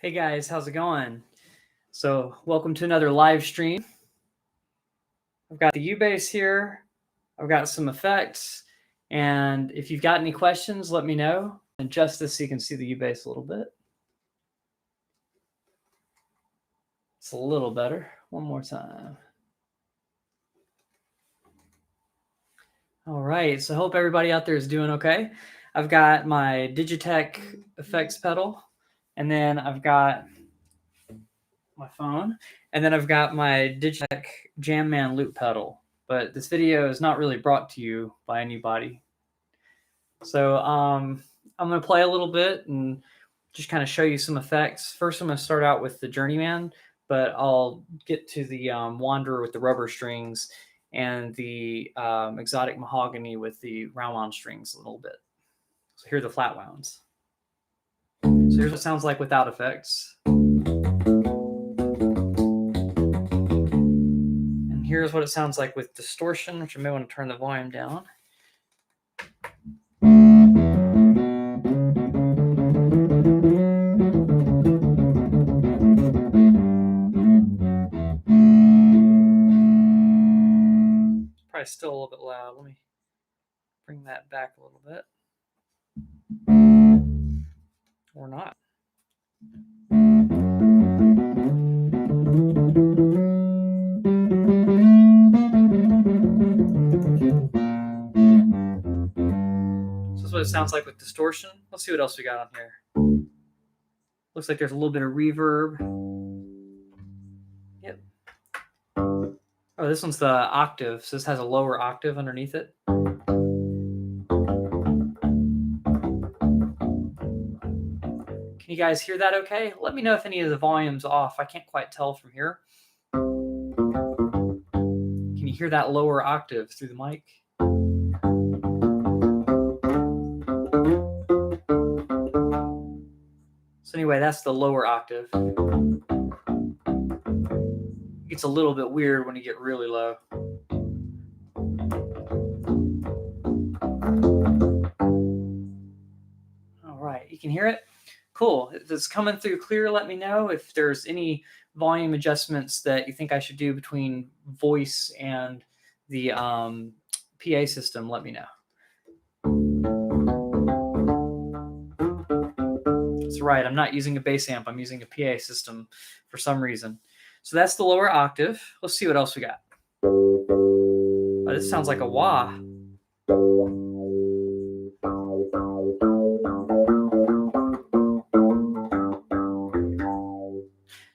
Hey guys, how's it going? So welcome to another live stream. I've got the U-Bass here. I've got some effects. And if you've got any questions, let me know. Adjust this so you can see the U-Bass a little bit. It's a little better. One more time. All right, so I hope everybody out there is doing okay. I've got my Digitech effects pedal, and then I've got my phone, and then I've got my Digitech Jamman loop pedal. But this video is not really brought to you by anybody. So I'm going to play a little bit and just kind of show you some effects. First, I'm going to start out with the Journeyman, but I'll get to the Wanderer with the rubber strings and the Exotic Mahogany with the round wound strings a little bit. So here are the flat wounds. So here's what it sounds like without effects. And here's what it sounds like with distortion, which I may want to turn the volume down. Probably still a little bit loud. Let me bring that back a little bit. Or not. So this is what it sounds like with distortion. Let's see what else we got on here. Looks like there's a little bit of reverb. Yep. Oh, this one's the octave. So this has a lower octave underneath it. Can you guys hear that okay? Let me know if any of the volume's off. I can't quite tell from here. Can you hear that lower octave through the mic? So anyway, that's the lower octave. It gets a little bit weird when you get really low. All right, you can hear it? Cool. If it's coming through clear, let me know. If there's any volume adjustments that you think I should do between voice and the PA system, let me know. That's right. I'm not using a bass amp. I'm using a PA system for some reason. So that's the lower octave. Let's see what else we got. Oh, this sounds like a wah.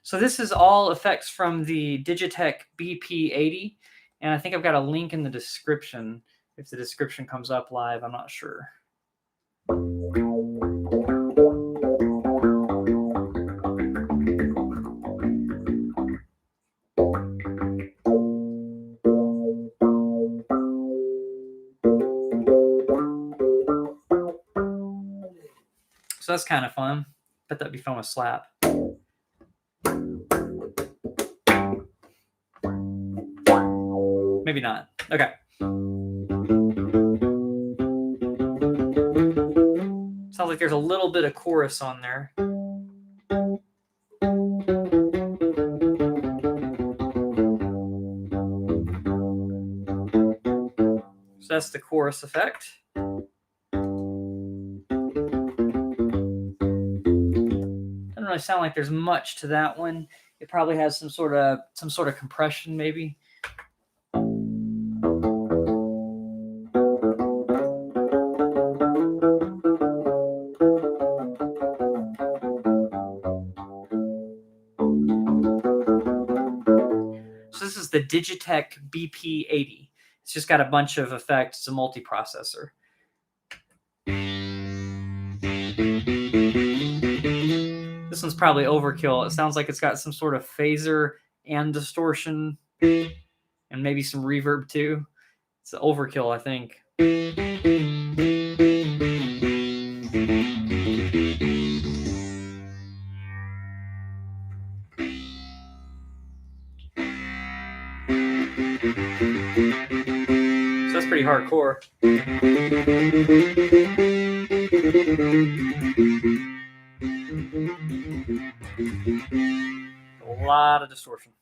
So this is all effects from the Digitech BP80, and I think I've got a link in the description. If the description comes up live, I'm not sure. So that's kind of fun. Bet that'd be fun with slap. Maybe not. Okay. Sounds like there's a little bit of chorus on there. So that's the chorus effect. Doesn't really sound like there's much to that one. It probably has some sort of compression maybe. This is the Digitech BP80. It's just got a bunch of effects. It's a multiprocessor. This one's probably overkill. It sounds like it's got some sort of phaser and distortion and maybe some reverb too. It's overkill, I think. So that's pretty hardcore. A lot of distortion.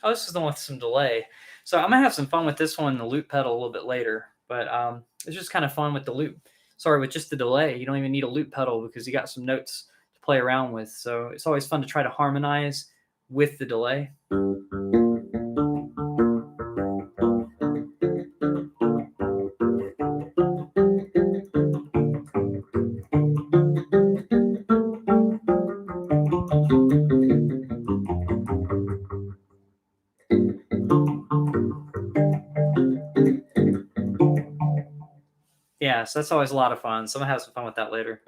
Oh, this is the one with some delay. So I'm gonna have some fun with this one, the loop pedal, a little bit later. But it's just kind of fun with the loop. Sorry, with just the delay. You don't even need a loop pedal because you got some notes to play around with. So it's always fun to try to harmonize with the delay. Yeah, so that's always a lot of fun. So I'm gonna have some fun with that later.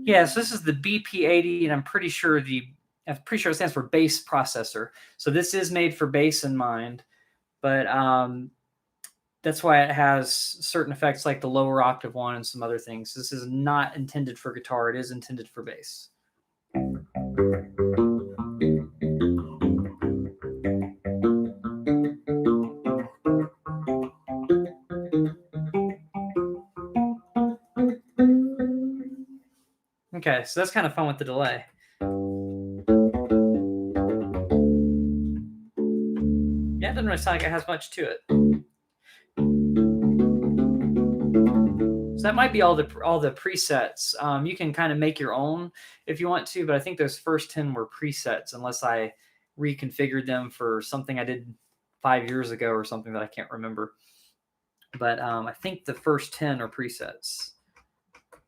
Yeah, so this is the BP80, and I'm pretty sure it stands for bass processor. So this is made for bass in mind, but that's why it has certain effects like the lower octave one and some other things. This is not intended for guitar. It is intended for bass. Okay, so that's kind of fun with the delay. Yeah, it doesn't really sound like it has much to it. So that might be all the presets. You can kind of make your own if you want to, but I think those first 10 were presets unless I reconfigured them for something I did 5 years ago or something that I can't remember. But I think the first 10 are presets.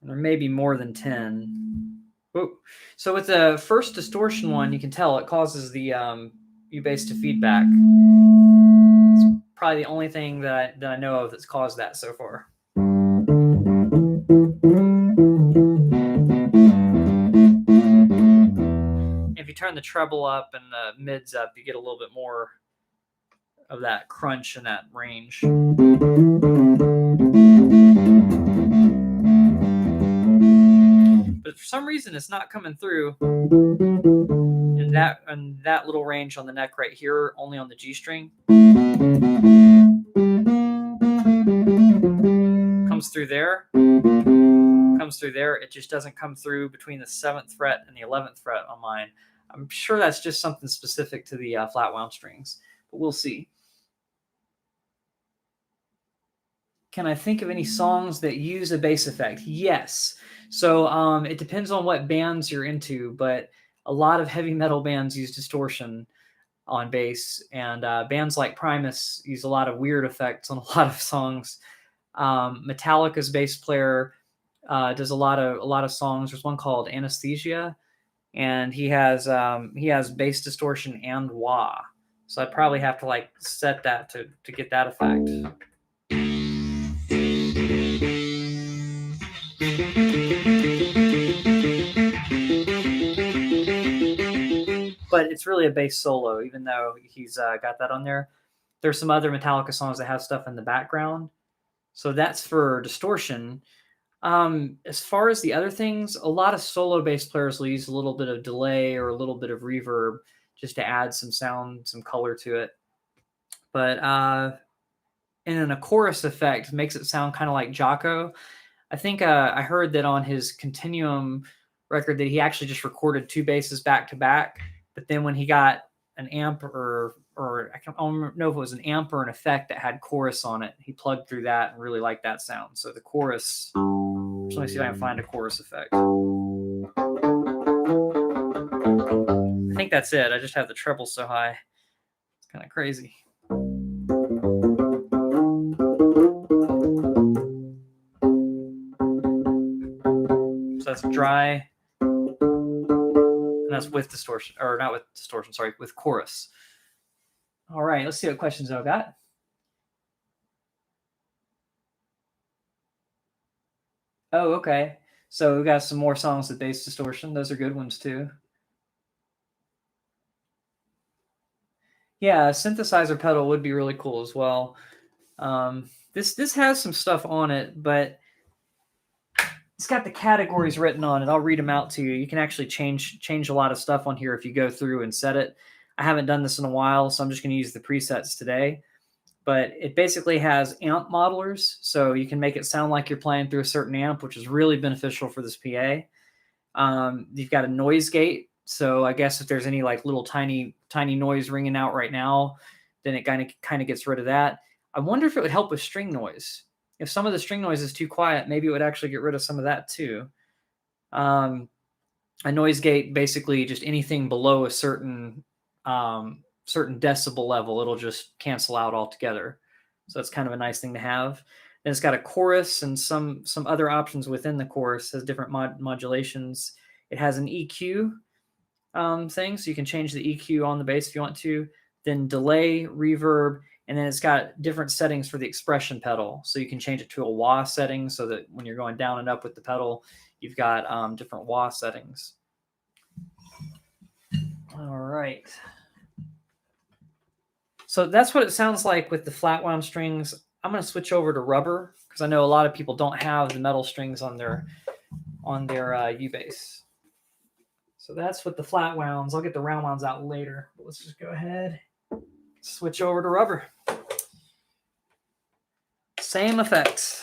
And there may be more than 10. Whoa. So with the first distortion one, you can tell it causes the U-bass to feedback. It's probably the only thing that I know of that's caused that so far. If you turn the treble up and the mids up, you get a little bit more of that crunch and that range. But for some reason, it's not coming through in that little range on the neck right here, only on the G string. Comes through there. Comes through there. It just doesn't come through between the 7th fret and the 11th fret on mine. I'm sure that's just something specific to the flat wound strings, but we'll see. Can I think of any songs that use a bass effect? Yes. So it depends on what bands you're into, but a lot of heavy metal bands use distortion on bass, and bands like Primus use a lot of weird effects on a lot of songs. Metallica's bass player does a lot of songs. There's one called Anesthesia, and he has bass distortion and wah. So I'd probably have to like set that to get that effect. But it's really a bass solo, even though he's got that on there. There's some other Metallica songs that have stuff in the background. So that's for distortion. As far as the other things, a lot of solo bass players will use a little bit of delay or a little bit of reverb just to add some sound, some color to it. But and then a chorus effect makes it sound kind of like Jocko. I think I heard that on his Continuum record that he actually just recorded 2 basses back to back. But then when he got an amp or I don't know if it was an amp or an effect that had chorus on it, he plugged through that and really liked that sound. So the chorus, let me see if I can find a chorus effect. I think that's it. I just have the treble so high. It's kind of crazy. So that's dry. And that's with distortion, or not with distortion, sorry, with chorus. All right, let's see what questions I've got. Oh, okay. So we got some more songs with bass distortion. Those are good ones too. Yeah, a synthesizer pedal would be really cool as well. This has some stuff on it, but it's got the categories written on it. I'll read them out to you. You can actually change a lot of stuff on here if you go through and set it. I haven't done this in a while, so I'm just going to use the presets today. But it basically has amp modelers, so you can make it sound like you're playing through a certain amp, which is really beneficial for this PA. You've got a noise gate, so I guess if there's any like little tiny noise ringing out right now, then it kind of gets rid of that. I wonder if it would help with string noise. If some of the string noise is too quiet, maybe it would actually get rid of some of that too. A noise gate, basically just anything below a certain decibel level, it'll just cancel out altogether. So that's kind of a nice thing to have. Then it's got a chorus and some other options within the chorus. It has different modulations. It has an EQ thing, so you can change the EQ on the bass if you want to. Then delay, reverb, and then it's got different settings for the expression pedal. So you can change it to a wah setting so that when you're going down and up with the pedal, you've got different wah settings. All right. So that's what it sounds like with the flat wound strings. I'm going to switch over to rubber because I know a lot of people don't have the metal strings on their U-bass. So that's with the flat wounds. I'll get the round wounds out later. But let's just go ahead, switch over to rubber. Same effects.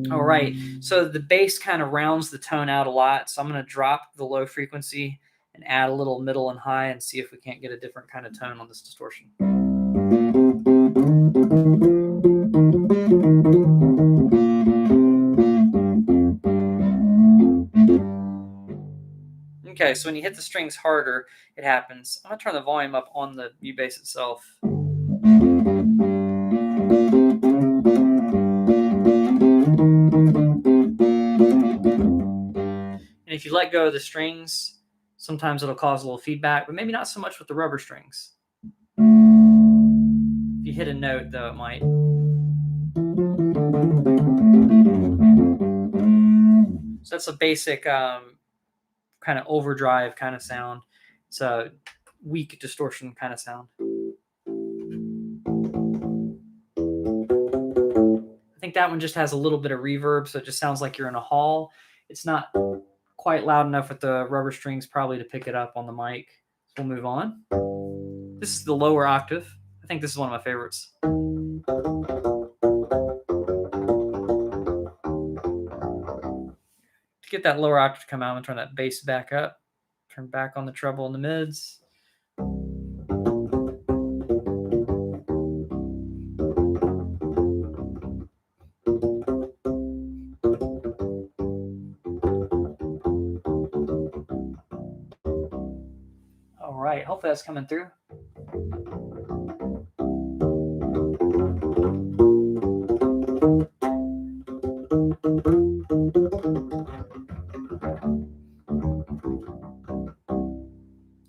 All right, so the bass kind of rounds the tone out a lot. So I'm going to drop the low frequency and add a little middle and high and see if we can't get a different kind of tone on this distortion. Okay, so when you hit the strings harder, it happens. I'm going to turn the volume up on the U-bass itself. And if you let go of the strings, sometimes it'll cause a little feedback, but maybe not so much with the rubber strings. If you hit a note, though, it might. So that's a basic kind of overdrive kind of sound. It's a weak distortion kind of sound. I think that one just has a little bit of reverb, so it just sounds like you're in a hall. It's not quite loud enough with the rubber strings probably to pick it up on the mic. So we'll move on. This is the lower octave. I think this is one of my favorites. To get that lower octave to come out, I'm going to turn that bass back up. Turn back on the treble and the mids. All right, hopefully that's coming through.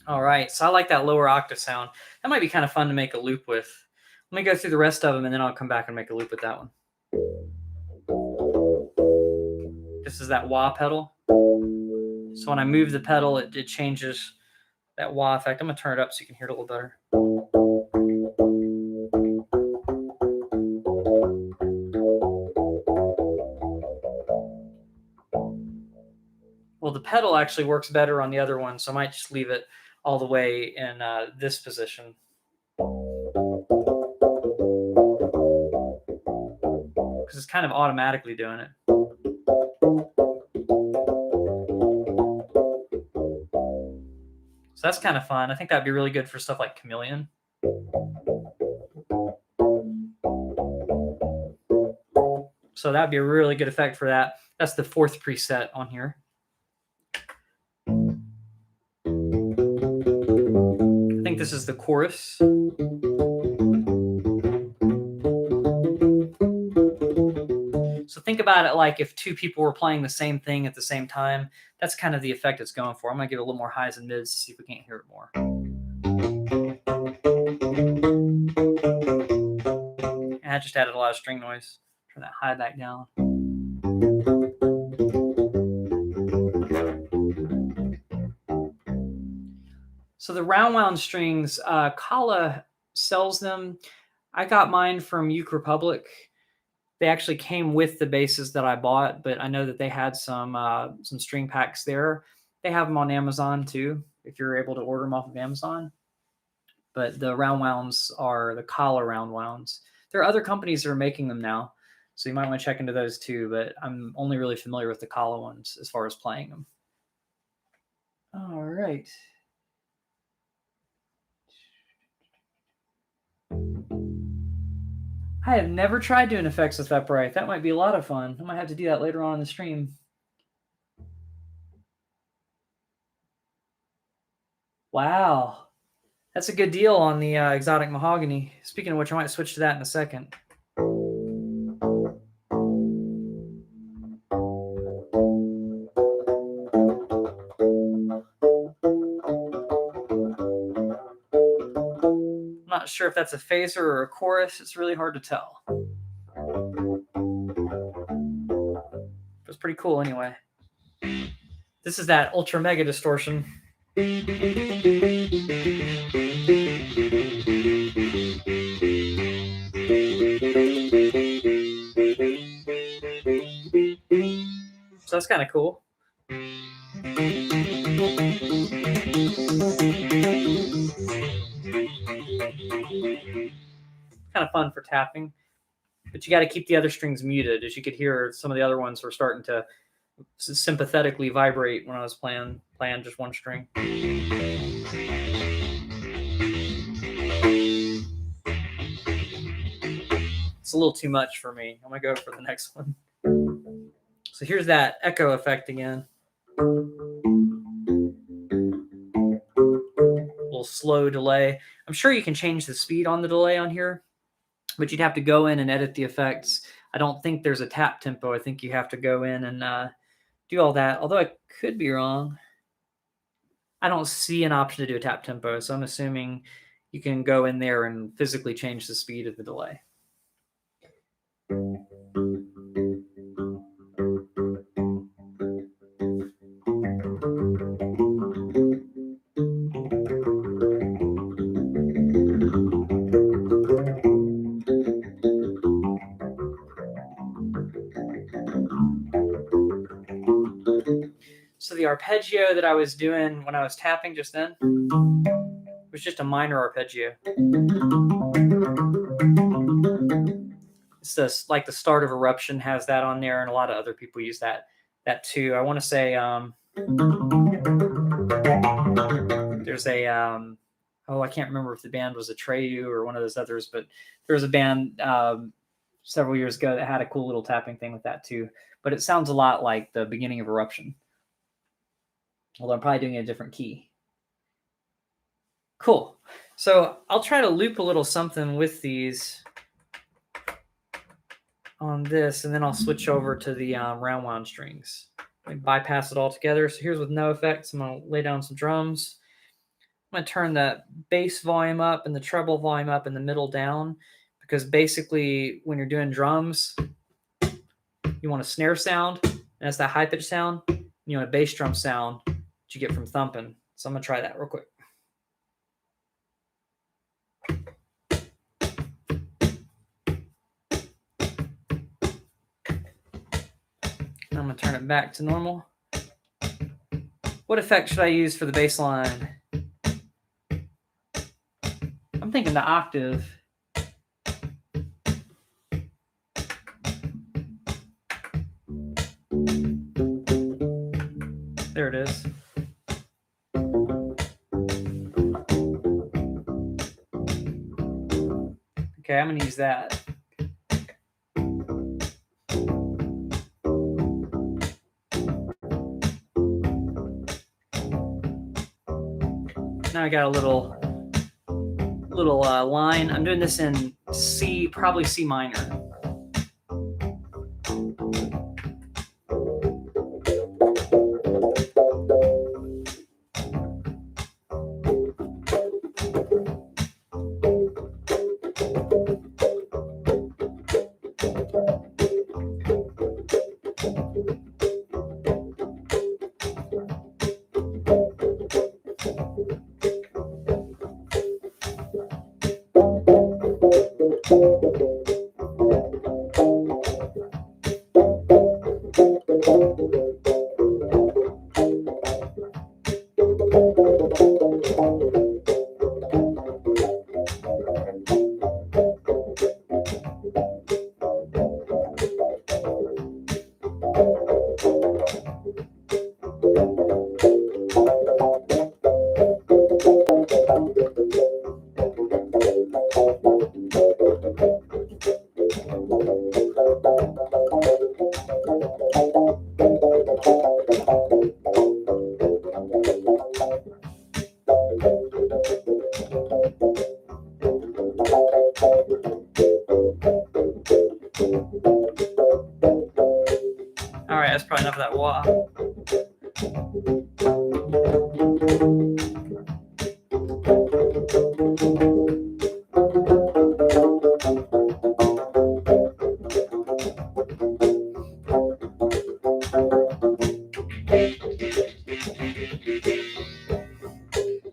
All right, so I like that lower octave sound. That might be kind of fun to make a loop with. Let me go through the rest of them, and then I'll come back and make a loop with that one. This is that wah pedal. So when I move the pedal, it changes that wah effect. I'm going to turn it up so you can hear it a little better. Well, the pedal actually works better on the other one, so I might just leave it all the way in this position. Because it's kind of automatically doing it. So that's kind of fun. I think that'd be really good for stuff like Chameleon. So that'd be a really good effect for that. That's the fourth preset on here. I think this is the chorus. So think about it like if two people were playing the same thing at the same time. That's kind of the effect it's going for. I'm going to give it a little more highs and mids to see if we can't hear it more. And I just added a lot of string noise. Turn that high back down. So the round wound strings, Kala sells them. I got mine from Uke Republic. They actually came with the basses that I bought, but I know that they had some string packs there. They have them on Amazon too, if you're able to order them off of Amazon. But the round wounds are the collar round wounds. There are other companies that are making them now, so you might want to check into those too. But I'm only really familiar with the collar ones as far as playing them. All right. I have never tried doing effects with Upright. That might be a lot of fun. I might have to do that later on in the stream. Wow. That's a good deal on the exotic mahogany. Speaking of which, I might switch to that in a second. I'm not sure if that's a phaser or a chorus. It's really hard to tell. It's pretty cool anyway. This is that ultra mega distortion. So that's kind of cool. Kind of fun for tapping, but you got to keep the other strings muted. As you could hear, some of the other ones were starting to sympathetically vibrate when I was playing just one string. It's a little too much for me. I'm gonna go for the next one. So here's that echo effect again. A little slow delay. I'm sure you can change the speed on the delay on here, but you'd have to go in and edit the effects. I don't think there's a tap tempo. I think you have to go in and do all that, although I could be wrong. I don't see an option to do a tap tempo, so I'm assuming you can go in there and physically change the speed of the delay. So the arpeggio that I was doing when I was tapping just then was just a minor arpeggio. It's just like the start of Eruption has that on there, and a lot of other people use that too. I want to say there's a I can't remember if the band was Atreyu or one of those others, but there was a band several years ago that had a cool little tapping thing with that too. But it sounds a lot like the beginning of Eruption, although I'm probably doing a different key. Cool. So I'll try to loop a little something with these on this, and then I'll switch over to the round wound strings. Bypass it all together. So here's with no effects. I'm going to lay down some drums. I'm going to turn the bass volume up and the treble volume up and the middle down, because basically when you're doing drums, you want a snare sound, and that's that high-pitched sound, and you want a bass drum sound that you get from thumping. So I'm going to try that real quick. I'm going to turn it back to normal. What effect should I use for the bass line? I'm thinking the octave. There it is. Okay, I'm going to use that. Now I got a little line. I'm doing this in C, probably C minor. All right, that's probably enough of that wah.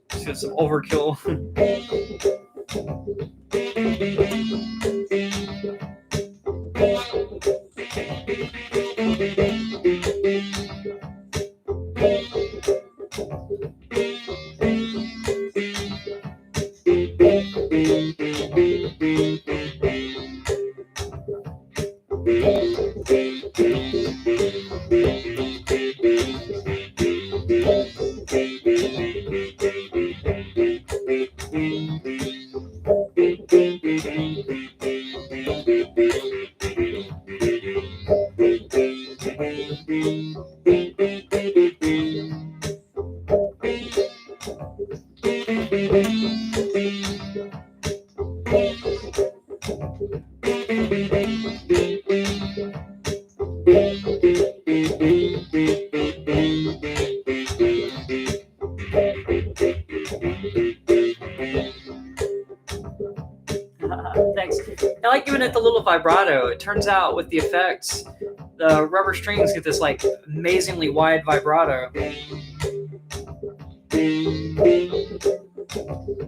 Just get some overkill. Thanks. I like giving it the little vibrato. It turns out with the effects, the rubber strings get this like amazingly wide vibrato.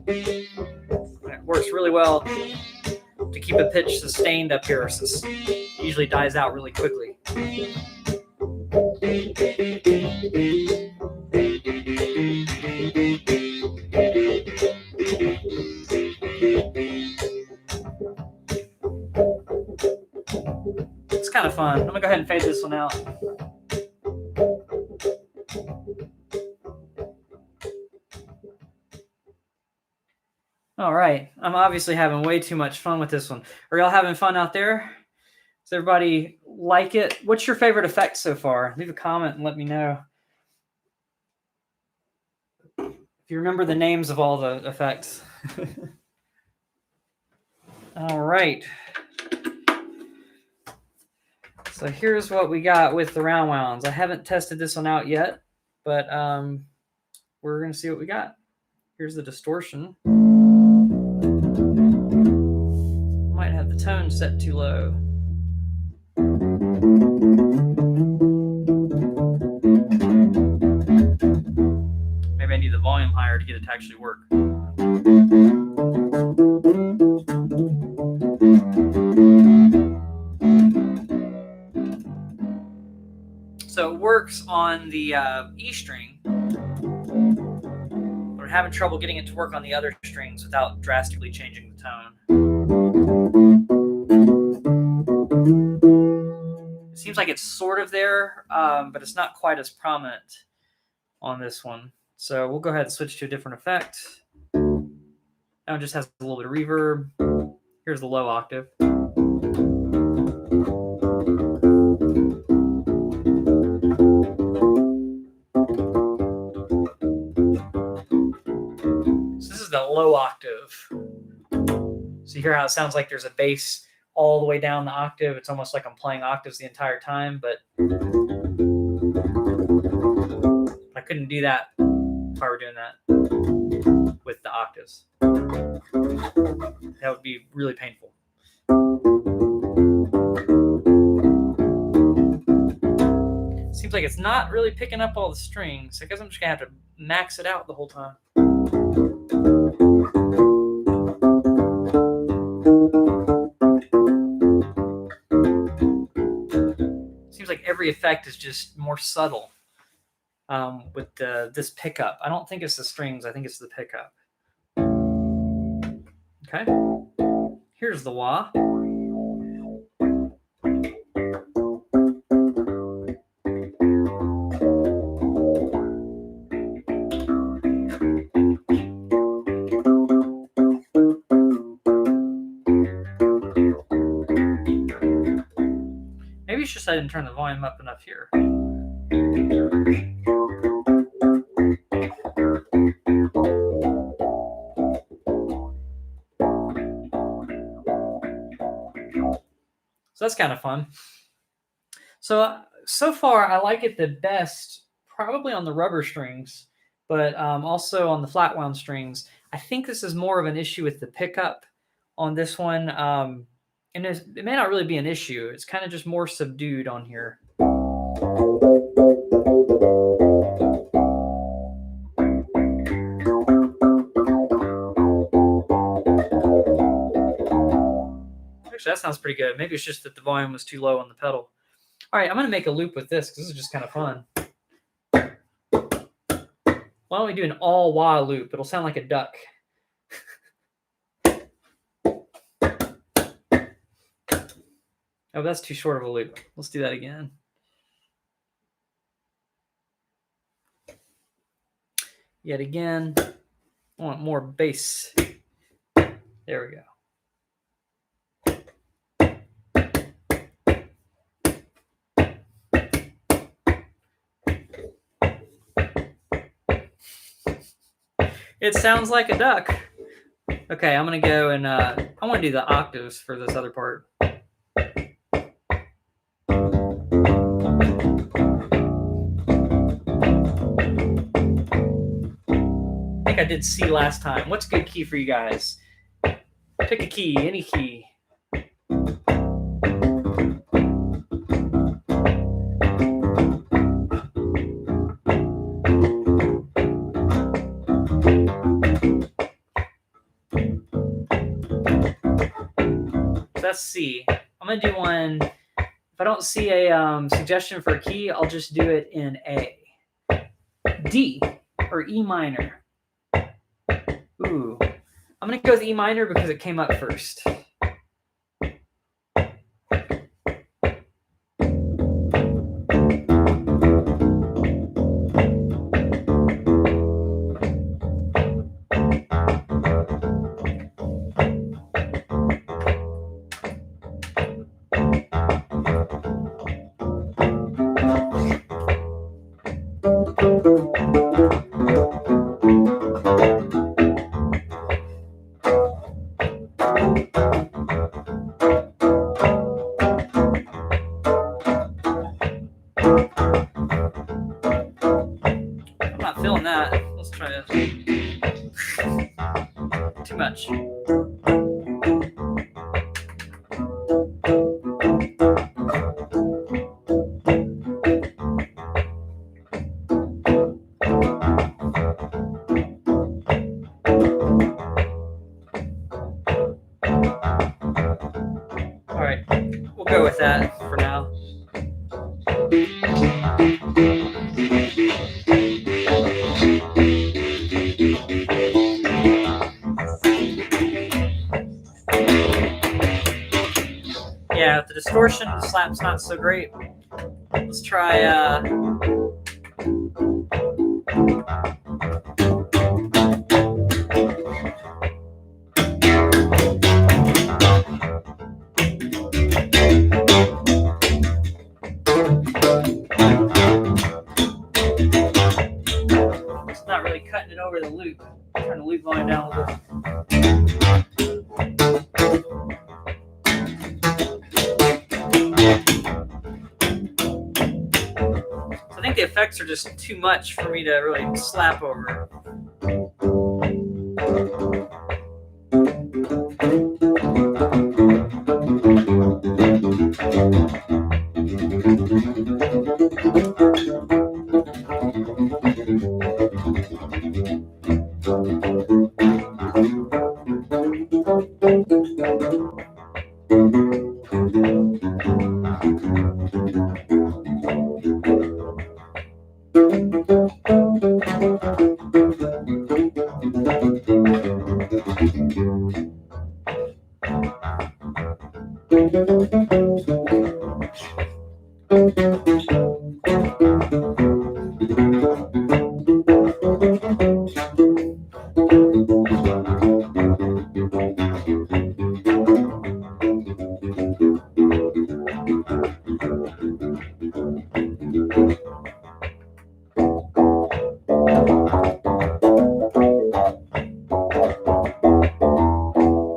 It works really well to keep a pitch sustained up here, since it usually dies out really quickly. It's kind of fun. I'm gonna go ahead and fade this one out. All right, I'm obviously having way too much fun with this one. Are y'all having fun out there? Does everybody like it? What's your favorite effect so far? Leave a comment and let me know. If you remember the names of all the effects. All right. So here's what we got with the round wounds. I haven't tested this one out yet, but we're going to see what we got. Here's the distortion. Might have the tone set too low. Maybe I need the volume higher to get it to actually work. So it works on the E string, but I'm having trouble getting it to work on the other strings without drastically changing the tone. It seems like it's sort of there, but it's not quite as prominent on this one. So we'll go ahead and switch to a different effect. Now it just has a little bit of reverb. Here's the low octave. So this is the low octave. So you hear how it sounds like there's a bass all the way down the octave. It's almost like I'm playing octaves the entire time, but I couldn't do that if I were doing that with the octaves. That would be really painful. Seems like it's not really picking up all the strings. I guess I'm just gonna have to max it out the whole time. every effect is just more subtle with this pickup. I don't think it's the strings. I think it's the pickup. Okay. Here's the wah. Maybe it's just I didn't turn the volume up enough here. So that's kind of fun. So far, I like it the best probably on the rubber strings, but also on the flat wound strings. I think this is more of an issue with the pickup on this one. And it may not really be an issue. It's kind of just more subdued on here. Actually, that sounds pretty good. Maybe it's just that the volume was too low on the pedal. All right, I'm going to make a loop with this because this is just kind of fun. Why don't we do an all wah loop? It'll sound like a duck. Oh, that's too short of a loop. Let's do that again. Yet again, I want more bass. There we go. It sounds like a duck. Okay, I'm going to go and I want to do the octaves for this other part. I think I did C last time. What's a good key for you guys? Pick a key, any key. That's C. I'm going to do one. If I don't see a suggestion for a key, I'll just do it in A. D or E minor. Ooh. I'm going to go with E minor because it came up first. Too much. All right, we'll go with that for now. Yeah, with the distortion, the slap's not so great. Let's try it's not really cutting it over the loop. Turn the loop volume down a little bit. I think the effects are just too much for me to really slap over.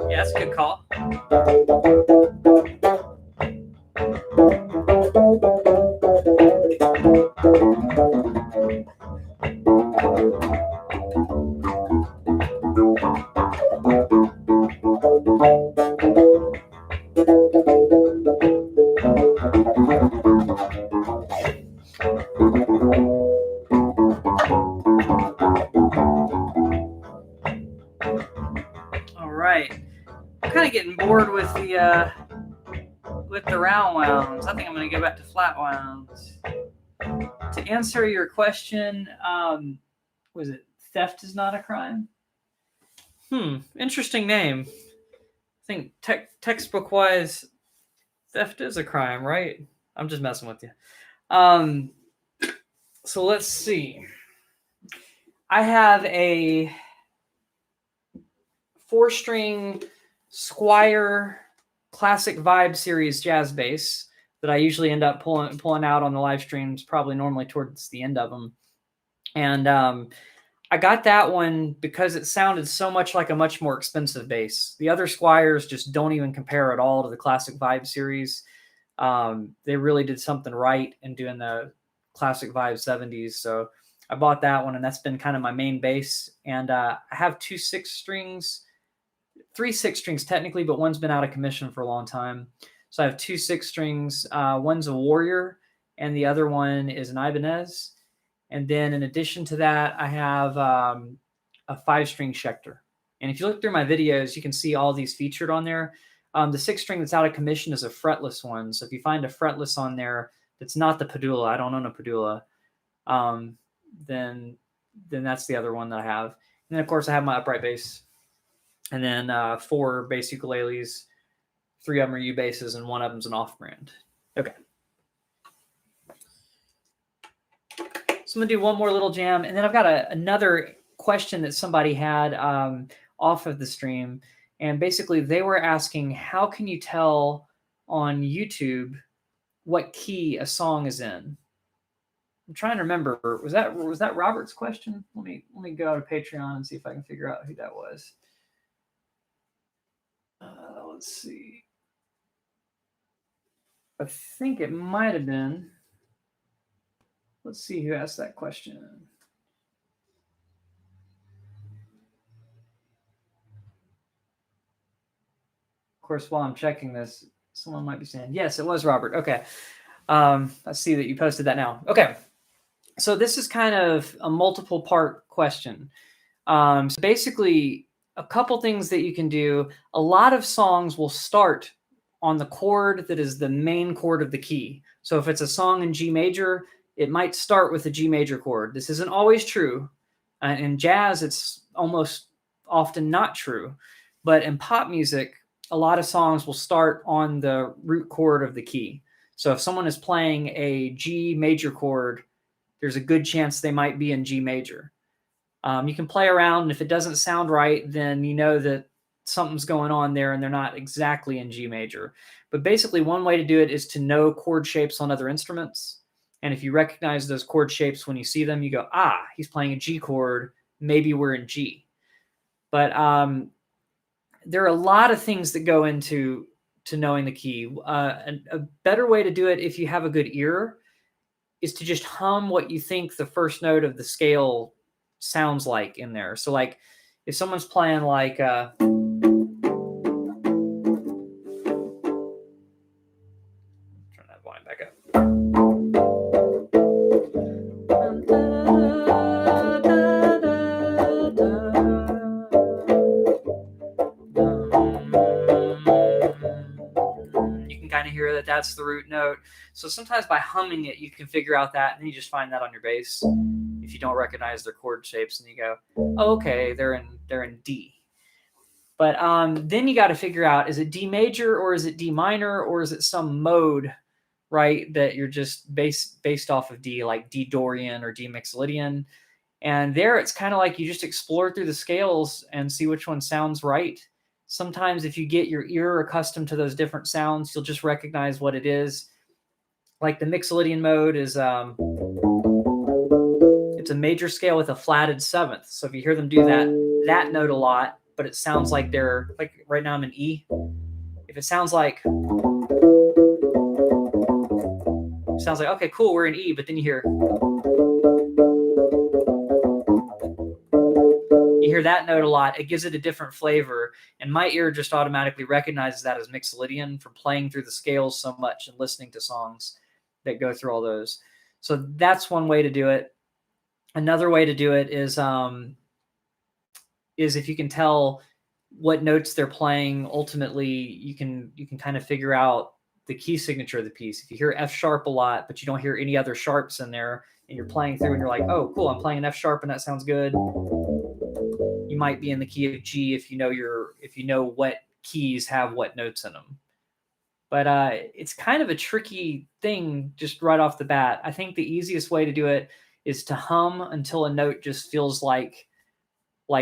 Yeah, that's a good call. All right. I'm kind of getting bored with the round wounds. I think I'm going to go back to flat wounds. To answer your question, was it theft is not a crime? Interesting name. I think textbook-wise, theft is a crime, right? I'm just messing with you. So let's see. I have a 4-string Squire Classic Vibe Series jazz bass that I usually end up pulling out on the live streams, probably normally towards the end of them. And I got that one because it sounded so much like a much more expensive bass. The other Squires just don't even compare at all to the Classic Vibe Series. They really did something right in doing the Classic Vibe 70s. So I bought that one, and that's been kind of my main bass. And I have 2 6-strings, 3 6-strings technically, but one's been out of commission for a long time. So I have 2 6-strings. One's a Warrior, and the other one is an Ibanez. And then in addition to that, I have a 5-string Schecter. And if you look through my videos, you can see all these featured on there. The 6-string that's out of commission is a fretless one. So if you find a fretless on there that's not the Padula, I don't own a Padula, then that's the other one that I have. And then, of course, I have my upright bass. And then 4 bass ukuleles, 3 of them are U basses, and 1 of them's an off-brand. Okay. So I'm going to do one more little jam. And then I've got another question that somebody had off of the stream. And basically they were asking, how can you tell on YouTube what key a song is in? I'm trying to remember. Was that Robert's question? Let me go to Patreon and see if I can figure out who that was. Let's see. I think it might have been. Let's see who asked that question. Of course, while I'm checking this, someone might be saying, yes, it was Robert. Okay. I see that you posted that now. Okay. So this is kind of a multiple part question. So basically, a couple things that you can do. A lot of songs will start on the chord that is the main chord of the key. So if it's a song in G major, it might start with a G major chord. This isn't always true. In jazz, it's almost often not true. But in pop music, a lot of songs will start on the root chord of the key. So if someone is playing a G major chord, there's a good chance they might be in G major. You can play around, and if it doesn't sound right, then you know that something's going on there and they're not exactly in G major. But basically, one way to do it is to know chord shapes on other instruments. And if you recognize those chord shapes when you see them, you go, he's playing a G chord. Maybe we're in G. But there are a lot of things that go into knowing the key. A better way to do it, if you have a good ear, is to just hum what you think the first note of the scale sounds like in there. So like if someone's playing like turn that volume back up. You can kind of hear that that's the root note. So sometimes by humming it, you can figure out that, and then you just find that on your bass. If you don't recognize their chord shapes, and you go, oh, okay, they're in D. But then you got to figure out, is it D major or is it D minor or is it some mode, right, that you're just based off of D, like D Dorian or D Mixolydian. And there it's kind of like you just explore through the scales and see which one sounds right. Sometimes if you get your ear accustomed to those different sounds, you'll just recognize what it is. Like the Mixolydian mode is it's a major scale with a flatted seventh. So if you hear them do that note a lot, but it sounds like they're, like right now I'm in E. If it sounds like, okay, cool, we're in E, but then you hear that note a lot, it gives it a different flavor, and my ear just automatically recognizes that as Mixolydian from playing through the scales so much and listening to songs that go through all those. So that's one way to do it. Another way to do it is if you can tell what notes they're playing, ultimately you can kind of figure out the key signature of the piece. If you hear F sharp a lot, but you don't hear any other sharps in there, and you're playing through and you're like, oh, cool, I'm playing an F sharp and that sounds good. You might be in the key of G if you know what keys have what notes in them. But it's kind of a tricky thing just right off the bat. I think the easiest way to do it is to hum until a note just feels like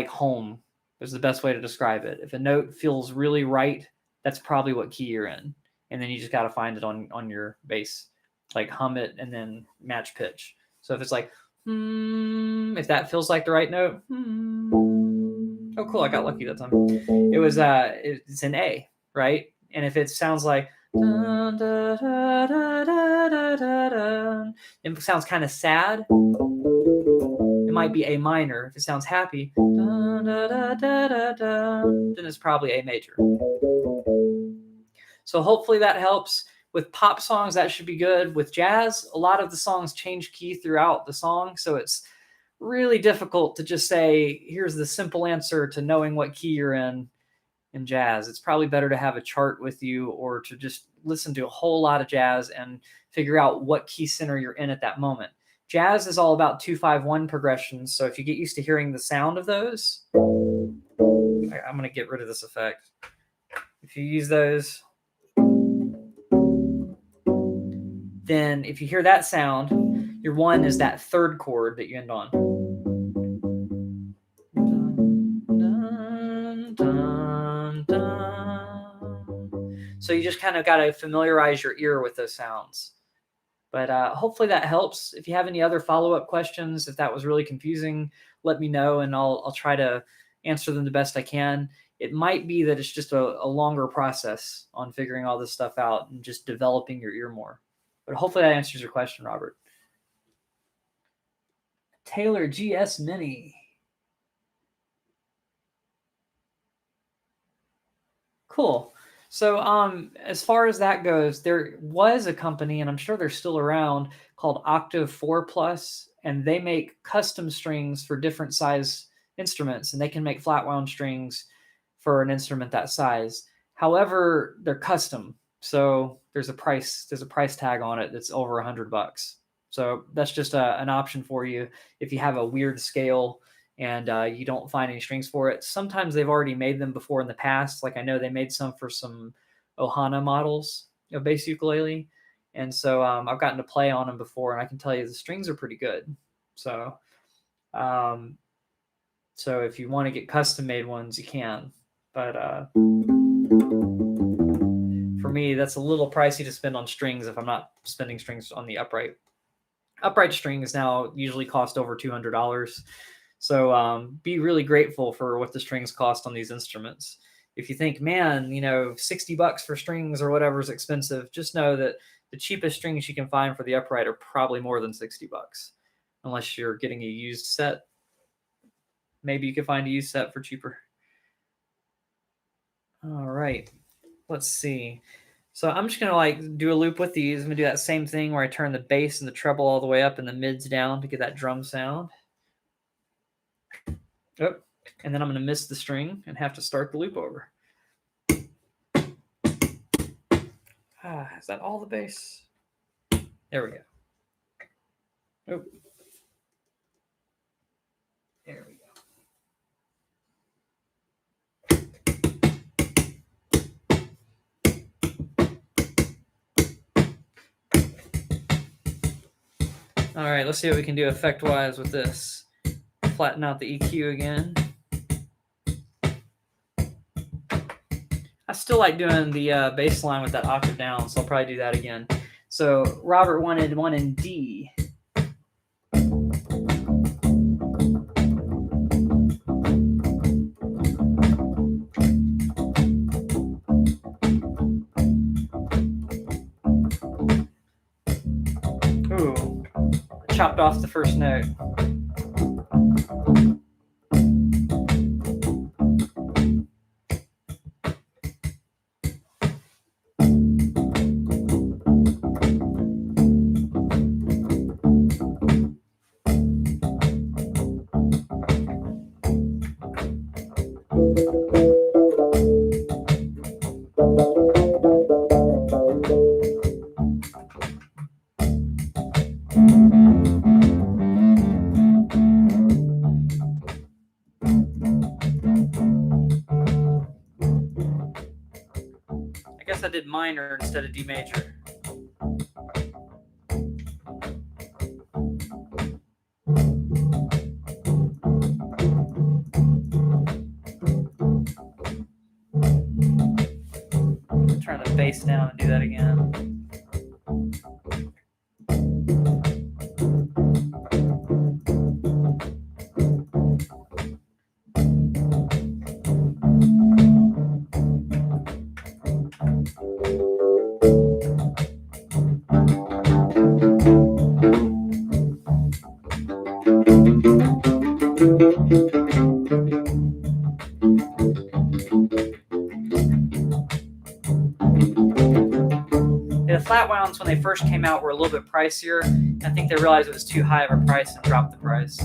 home is the best way to describe it. If a note feels really right, that's probably what key you're in. And then you just got to find it on your bass. Like hum it and then match pitch. So if it's like, if that feels like the right note, oh, cool, I got lucky that time. It's an A, right? And if it sounds like, it sounds kind of sad, it might be A minor. If it sounds happy, then it's probably A major. So hopefully that helps. With pop songs, that should be good. With jazz, a lot of the songs change key throughout the song, so it's really difficult to just say, here's the simple answer to knowing what key you're in jazz. It's probably better to have a chart with you or to just listen to a whole lot of jazz and figure out what key center you're in at that moment. Jazz is all about 2-5-1 progressions, so if you get used to hearing the sound of those, I'm going to get rid of this effect. If you use those, then if you hear that sound, your one is that third chord that you end on. So you just kind of got to familiarize your ear with those sounds. But hopefully that helps. If you have any other follow-up questions, if that was really confusing, let me know and I'll try to answer them the best I can. It might be that it's just a longer process on figuring all this stuff out and just developing your ear more. But hopefully that answers your question, Robert. Taylor GS Mini. Cool. So as far as that goes, there was a company, and I'm sure they're still around, called Octave 4 Plus, and they make custom strings for different size instruments, and they can make flat wound strings for an instrument that size. However, they're custom, so there's a price tag on it that's over $100. So that's just an option for you if you have a weird scale and you don't find any strings for it. Sometimes they've already made them before in the past. Like I know they made some for some Ohana models of bass ukulele. And so I've gotten to play on them before, and I can tell you the strings are pretty good. So so if you want to get custom made ones, you can. But for me, that's a little pricey to spend on strings if I'm not spending strings on the upright. Upright strings now usually cost over $200. So be really grateful for what the strings cost on these instruments. If you think, man, $60 for strings or whatever is expensive, just know that the cheapest strings you can find for the upright are probably more than $60, unless you're getting a used set. Maybe you can find a used set for cheaper. All right, let's see. So I'm just going to do a loop with these. I'm going to do that same thing where I turn the bass and the treble all the way up and the mids down to get that drum sound. Oh, and then I'm going to miss the string and have to start the loop over. Is that all the bass? There we go. Oh. There we go. All right, let's see what we can do effect-wise with this. Flatten out the EQ again. I still like doing the bass line with that octave down, so I'll probably do that again. So Robert wanted one in D. Ooh, I chopped off the first note. I guess I did minor instead of D major. Turn the bass down and do that again. The flat wounds, when they first came out, were a little bit pricier. I think they realized it was too high of a price and dropped the price.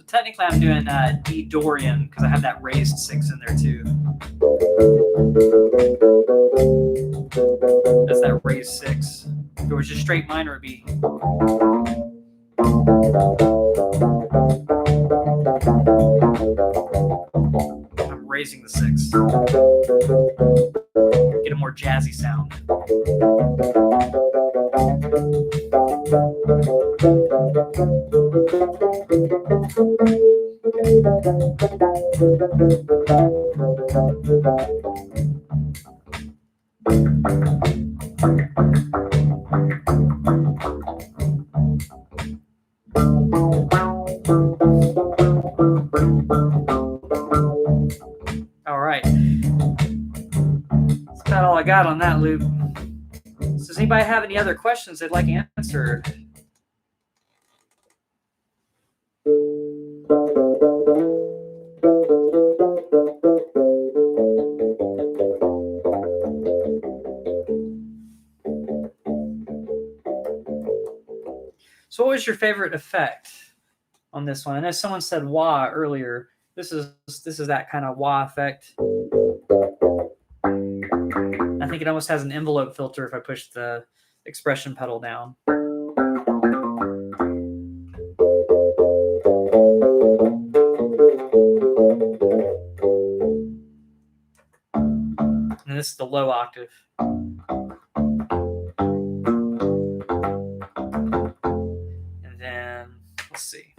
Technically, I'm doing D Dorian because I have that raised 6 in there too. That's that raised 6. If it was just straight minor, it'd be. I'm raising the 6. Get a more jazzy sound. All right. That's about all I got on that loop. So does anybody have any other questions they'd like answered? was your favorite effect on this one? I know someone said wah earlier. This is that kind of wah effect. I think it almost has an envelope filter if I push the expression pedal down. And this is the low octave. And then, let's see.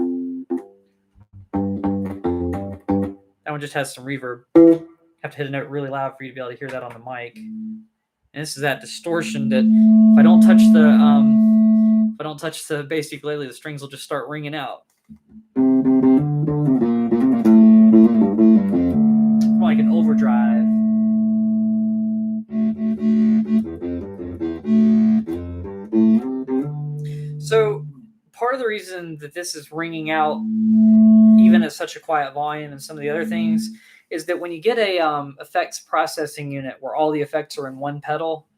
That one just has some reverb. You have to hit a note really loud for you to be able to hear that on the mic. And this is that distortion that if I don't touch the bass ukulele, the strings will just start ringing out. More like an overdrive. So part of the reason that this is ringing out even at such a quiet volume and some of the other things is that when you get a effects processing unit where all the effects are in one pedal,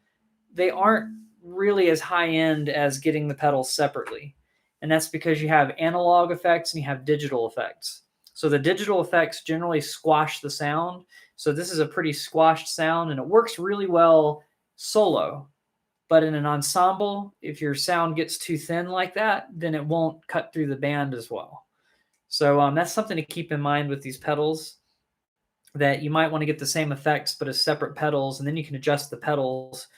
they aren't really as high end as getting the pedals separately. And that's because you have analog effects and you have digital effects. So the digital effects generally squash the sound. So this is a pretty squashed sound, and it works really well solo. But in an ensemble, if your sound gets too thin like that, then it won't cut through the band as well. So that's something to keep in mind with these pedals, that you might want to get the same effects but as separate pedals, and then you can adjust the pedals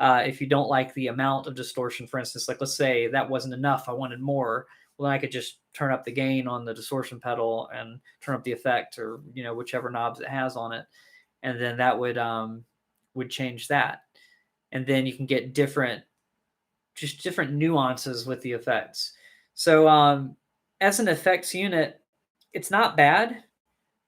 if you don't like the amount of distortion. For instance, like let's say that wasn't enough, I wanted more. Well, then I could just turn up the gain on the distortion pedal and turn up the effect, or whichever knobs it has on it, and then that would change that. And then you can get different nuances with the effects. So as an effects unit, it's not bad.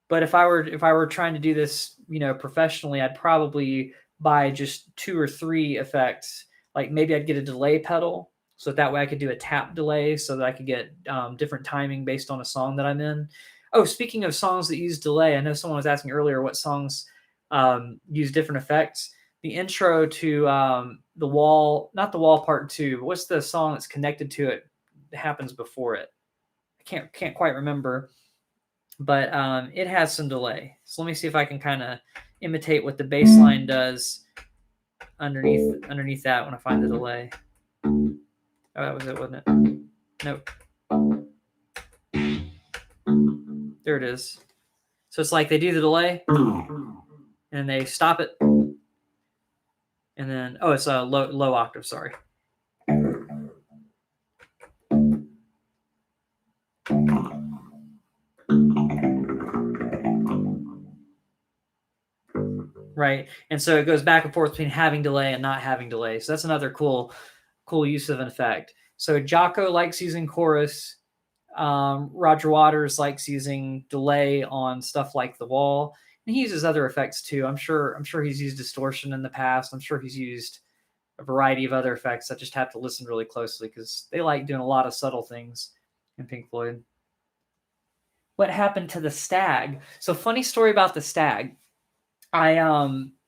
But if I were trying to do this, professionally, I'd probably buy just 2 or 3 effects. Like maybe I'd get a delay pedal, so that way I could do a tap delay, so that I could get different timing based on a song that I'm in. Oh, speaking of songs that use delay, I know someone was asking earlier what songs use different effects. The intro to the Wall, not the Wall Part 2, but what's the song that's connected to it that happens before it? I can't quite remember, but it has some delay. So let me see if I can kind of imitate what the bass line does underneath that when I find the delay. Oh, that was it, wasn't it? Nope. There it is. So it's like they do the delay, and they stop it. And then, it's a low octave, sorry. Right. And so it goes back and forth between having delay and not having delay. So that's another cool use of an effect. So Jocko likes using chorus. Roger Waters likes using delay on stuff like The Wall. And he uses other effects too. I'm sure he's used distortion in the past. I'm sure he's used a variety of other effects. I just have to listen really closely because they like doing a lot of subtle things in Pink Floyd. What happened to the Stag? So funny story about the Stag. I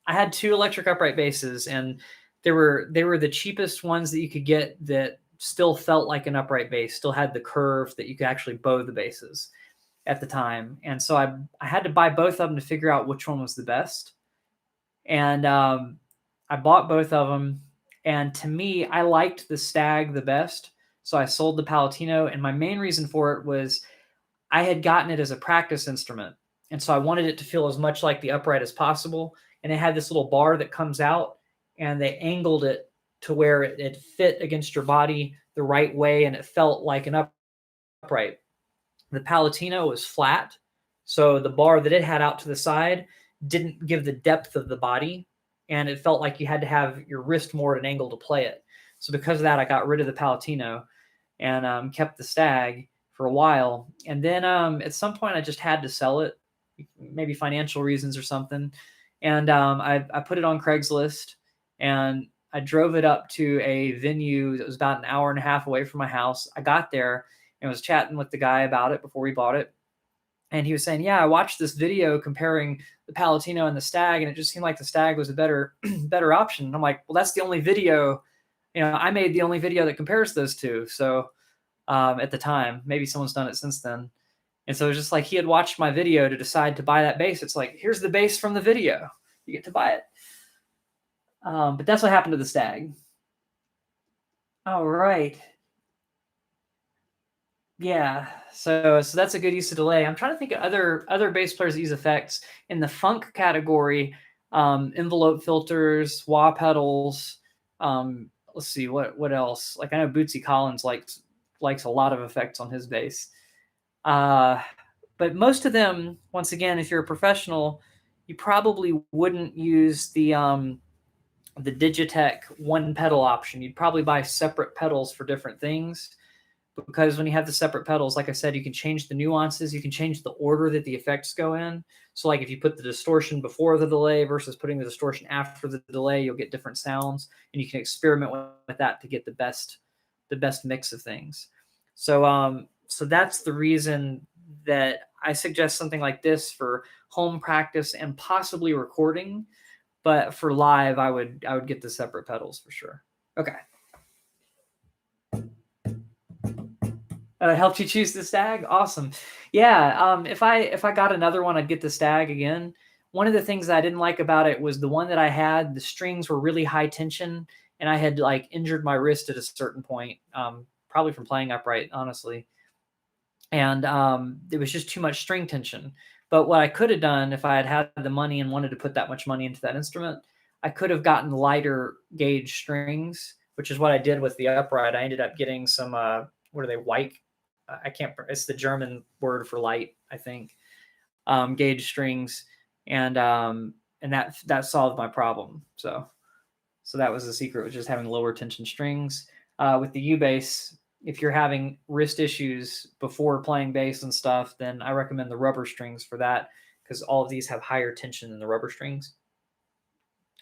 had 2 electric upright basses, and they were the cheapest ones that you could get that still felt like an upright bass, still had the curve that you could actually bow the basses at the time. And so I had to buy both of them to figure out which one was the best. And I bought both of them. And to me, I liked the Stag the best. So I sold the Palatino. And my main reason for it was I had gotten it as a practice instrument. And so I wanted it to feel as much like the upright as possible. And it had this little bar that comes out, and they angled it to where it fit against your body the right way, and it felt like an upright. The Palatino was flat, so the bar that it had out to the side didn't give the depth of the body, and it felt like you had to have your wrist more at an angle to play it. So because of that, I got rid of the Palatino and kept the Stag for a while. And then at some point, I just had to sell it, maybe financial reasons or something. And I put it on Craigslist, and I drove it up to a venue that was about an hour and a half away from my house. I got there and was chatting with the guy about it before we bought it. And he was saying, yeah, I watched this video comparing the Palatino and the Stag, and it just seemed like the Stag was a better option. And I'm like, well, that's the only video, I made the only video that compares those two. So at the time. Maybe someone's done it since then. And so it was just like he had watched my video to decide to buy that bass. It's like, here's the bass from the video. You get to buy it. But that's what happened to the Stag. All right. Yeah. So that's a good use of delay. I'm trying to think of other bass players that use effects in the funk category. Envelope filters, wah pedals. Let's see what else. Like I know Bootsy Collins likes a lot of effects on his bass. But most of them, once again, if you're a professional, you probably wouldn't use the Digitech one pedal option. You'd probably buy separate pedals for different things, because when you have the separate pedals, like I said, you can change the nuances. You can change the order that the effects go in. So like if you put the distortion before the delay versus putting the distortion after the delay, you'll get different sounds, and you can experiment with that to get the best mix of things. So so that's the reason that I suggest something like this for home practice and possibly recording. But for live, I would get the separate pedals for sure. Okay. Helped you choose the Stag? Awesome. Yeah. If I got another one, I'd get the Stag again. One of the things that I didn't like about it was the one that I had, the strings were really high tension, and I had like injured my wrist at a certain point, probably from playing upright, honestly. And it was just too much string tension. But what I could have done if I had the money and wanted to put that much money into that instrument, I could have gotten lighter gauge strings, which is what I did with the upright. I ended up getting some, what are they, white? I can't, it's the German word for light, I think, gauge strings. And that solved my problem. So that was the secret, was just having lower tension strings. With the U-bass, if you're having wrist issues before playing bass and stuff, then I recommend the rubber strings for that, because all of these have higher tension than the rubber strings.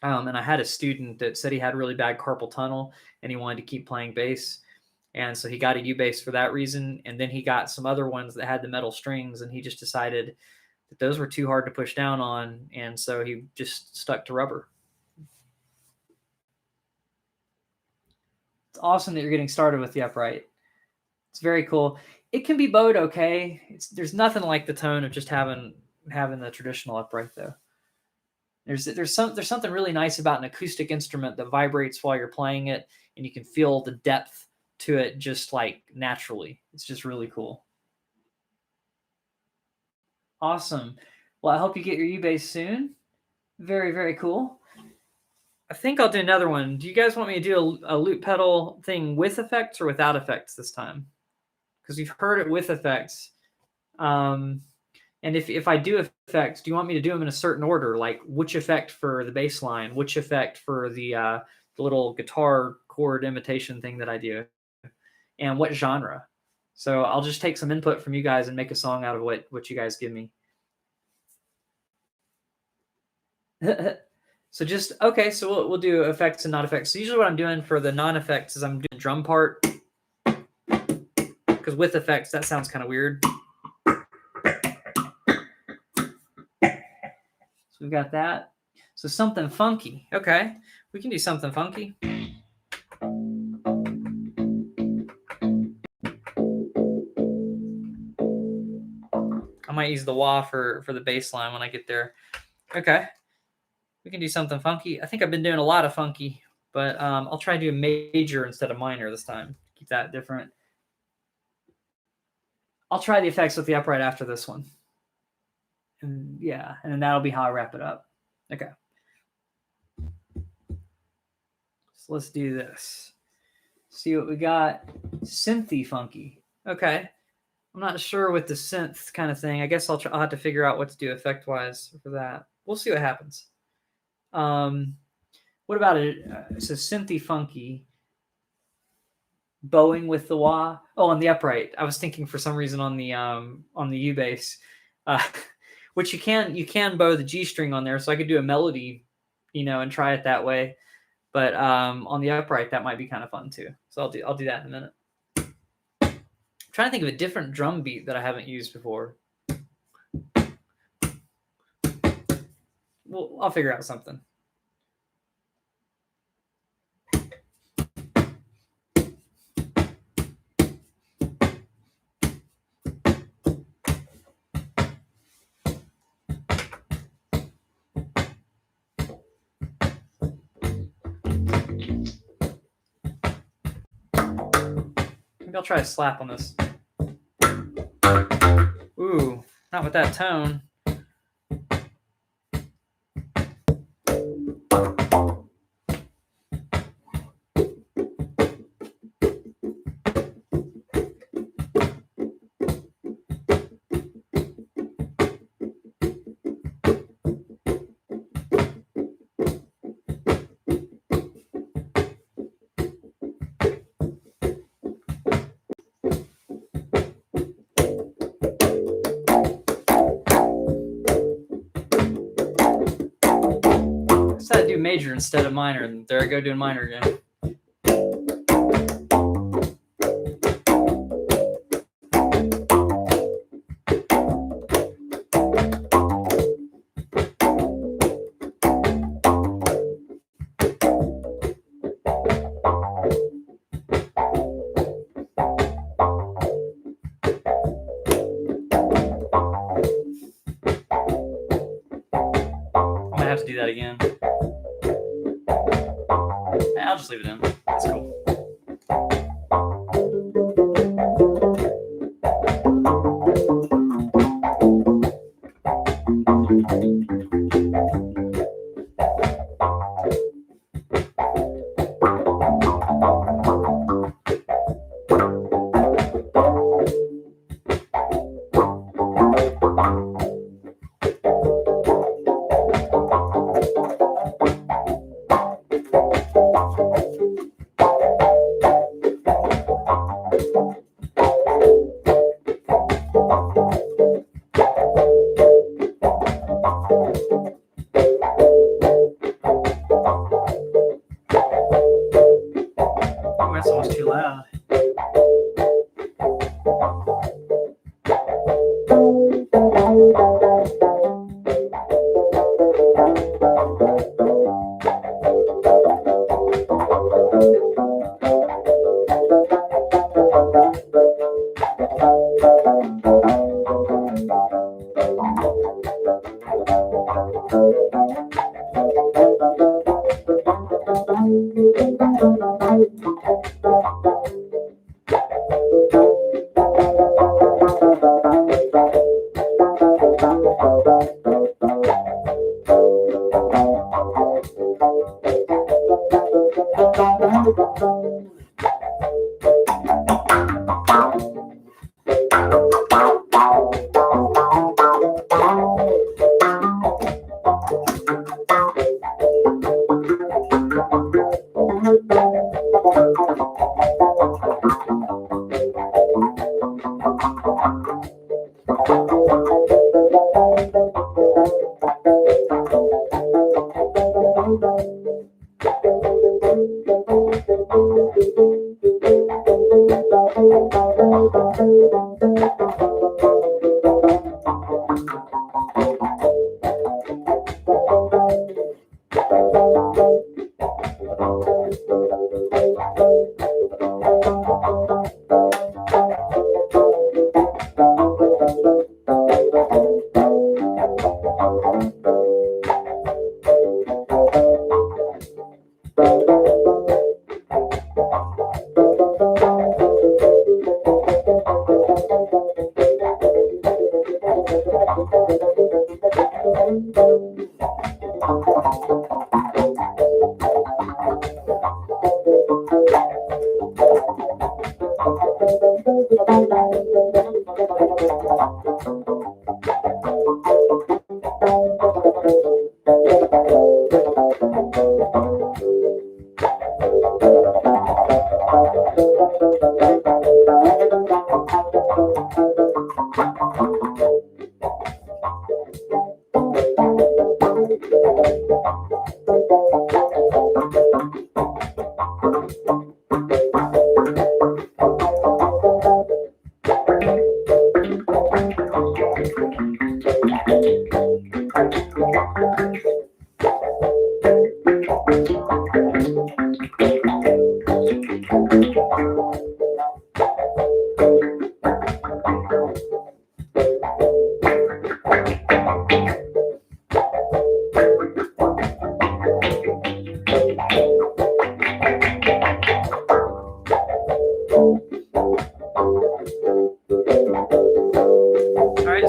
And I had a student that said he had really bad carpal tunnel and he wanted to keep playing bass. And so he got a U-bass for that reason. And then he got some other ones that had the metal strings, and he just decided that those were too hard to push down on. And so he just stuck to rubber. It's awesome that you're getting started with the upright. It's very cool. It can be bowed okay. There's nothing like the tone of just having the traditional upright though. There's something really nice about an acoustic instrument that vibrates while you're playing it, and you can feel the depth to it just like naturally. It's just really cool. Awesome. Well, I hope you get your U-bass soon. Very, very cool. I think I'll do another one. Do you guys want me to do a loop pedal thing with effects or without effects this time? Because you've heard it with effects. And if I do effects, do you want me to do them in a certain order? Like which effect for the bass line, which effect for the little guitar chord imitation thing that I do, and what genre? So I'll just take some input from you guys and make a song out of what you guys give me. So just, okay, so we'll do effects and not effects. So usually what I'm doing for the non-effects is I'm doing the drum part, because with effects, that sounds kind of weird. So we've got that. So something funky. Okay, we can do something funky. I might use the wah for the bass line when I get there. Okay, we can do something funky. I think I've been doing a lot of funky, but I'll try to do major instead of minor this time. Keep that different. I'll try the effects with the upright after this one. And yeah, and then that'll be how I wrap it up. Okay. So let's do this. See what we got. Synthy funky. Okay. I'm not sure with the synth kind of thing. I guess I'll have to figure out what to do effect-wise for that. We'll see what happens. What about it? So synthy funky. Bowing with the wah. Oh, on the upright. I was thinking for some reason on the U-bass, which you can bow the G string on there, so I could do a melody, and try it that way. But on the upright, that might be kind of fun too. So I'll do that in a minute. I'm trying to think of a different drum beat that I haven't used before. Well, I'll figure out something. Maybe I'll try a slap on this. Ooh, not with that tone. I do major instead of minor, and there I go doing minor again. I might have to do that again. I'll just leave it in. That's cool. That's almost too loud.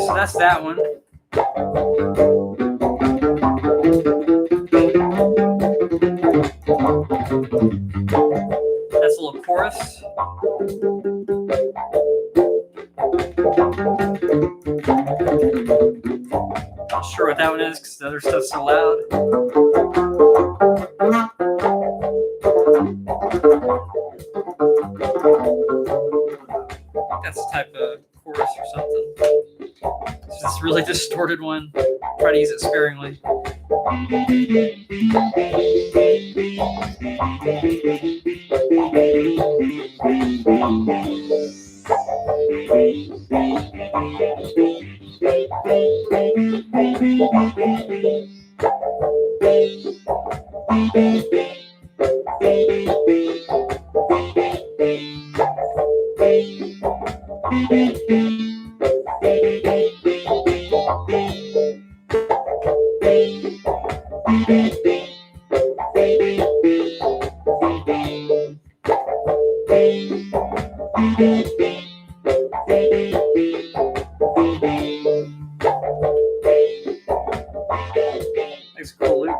so that's that one. That's a little chorus. Not sure what that one is because the other stuff's so loud. That's a type of chorus or something. It's this really distorted one. Try to use it sparingly. It's a cool loop.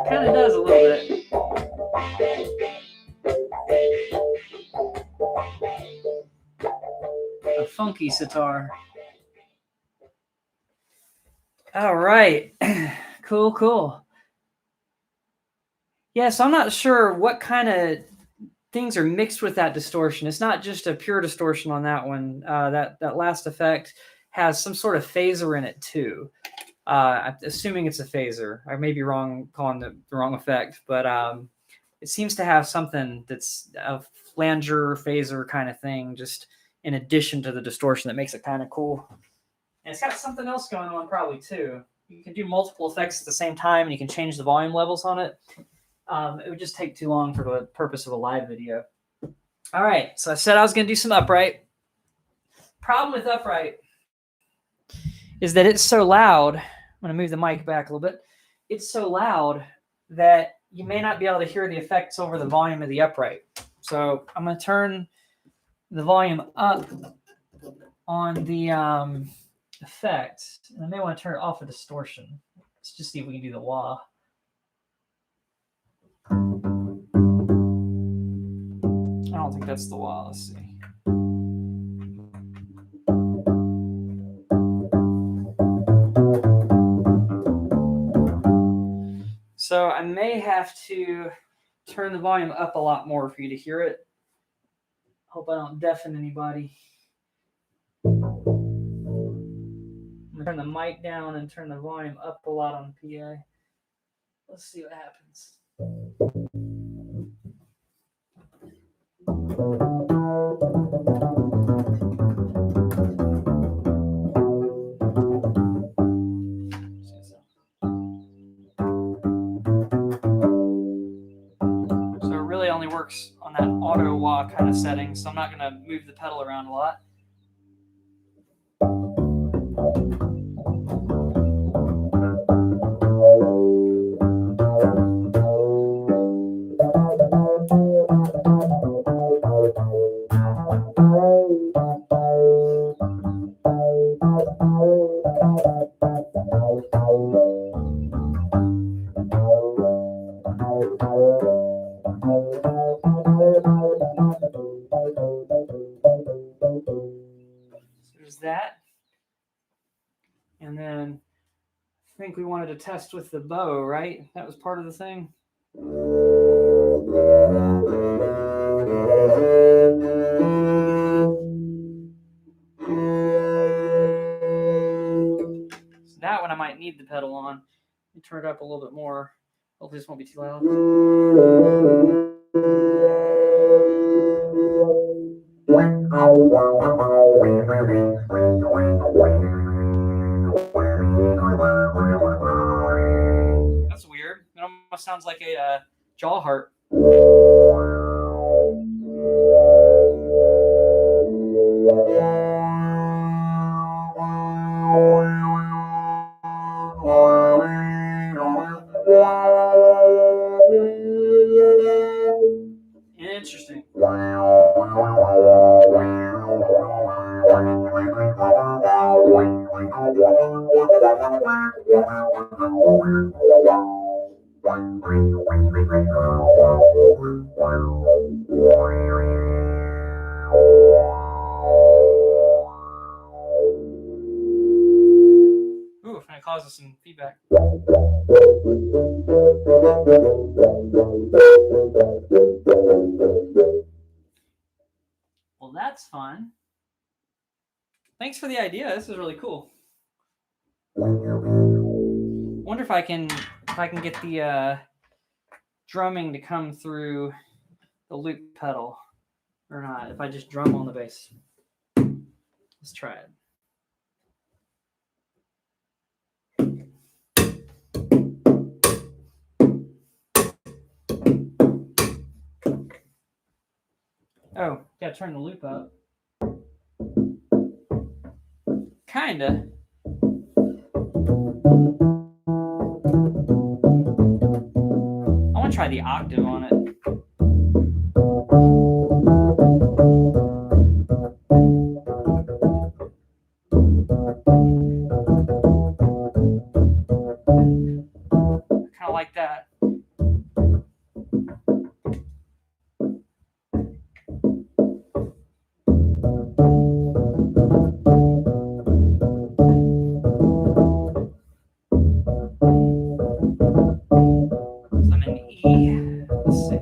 Kind of does a little bit. A funky sitar. All right. Cool, cool. Yeah, so I'm not sure what kind of things are mixed with that distortion. It's not just a pure distortion on that one. That last effect has some sort of phaser in it too. I'm assuming it's a phaser. I may be wrong calling the wrong effect, but it seems to have something that's a flanger phaser kind of thing, just in addition to the distortion that makes it kind of cool. And it's got something else going on probably too. You can do multiple effects at the same time, and you can change the volume levels on it. It would just take too long for the purpose of a live video. All right, so I said I was going to do some upright. Problem with upright is that it's so loud. I'm going to move the mic back a little bit. It's so loud that you may not be able to hear the effects over the volume of the upright. So I'm going to turn the volume up on the effect. And I may want to turn it off of distortion. Let's just see if we can do the wah. I don't think that's the wah. Let's see. So I may have to turn the volume up a lot more for you to hear it. Hope I don't deafen anybody. I'm gonna turn the mic down and turn the volume up a lot on the PA. Let's see what happens. So it really only works on that auto wah kind of setting, so I'm not going to move the pedal around a lot. That, and then I think we wanted to test with the bow, right? That was part of the thing. So that one I might need the pedal on. Let me turn it up a little bit more. Hopefully this won't be too loud. That's weird. It almost sounds like a jaw harp. Ooh, and it causes some feedback. Well, that's fun. Thanks for the idea. This is really cool. Wonder if I can get the drumming to come through the loop pedal or not. If I just drum on the bass. Let's try it. Oh, gotta turn the loop up. Kinda. I want to try the octave on it. Kind of like that. So I'm in E. Let's see.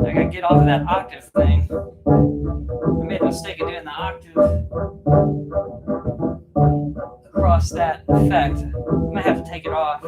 I gotta get off of that octave thing. I made a mistake of doing the octave across that effect. I might have to take it off.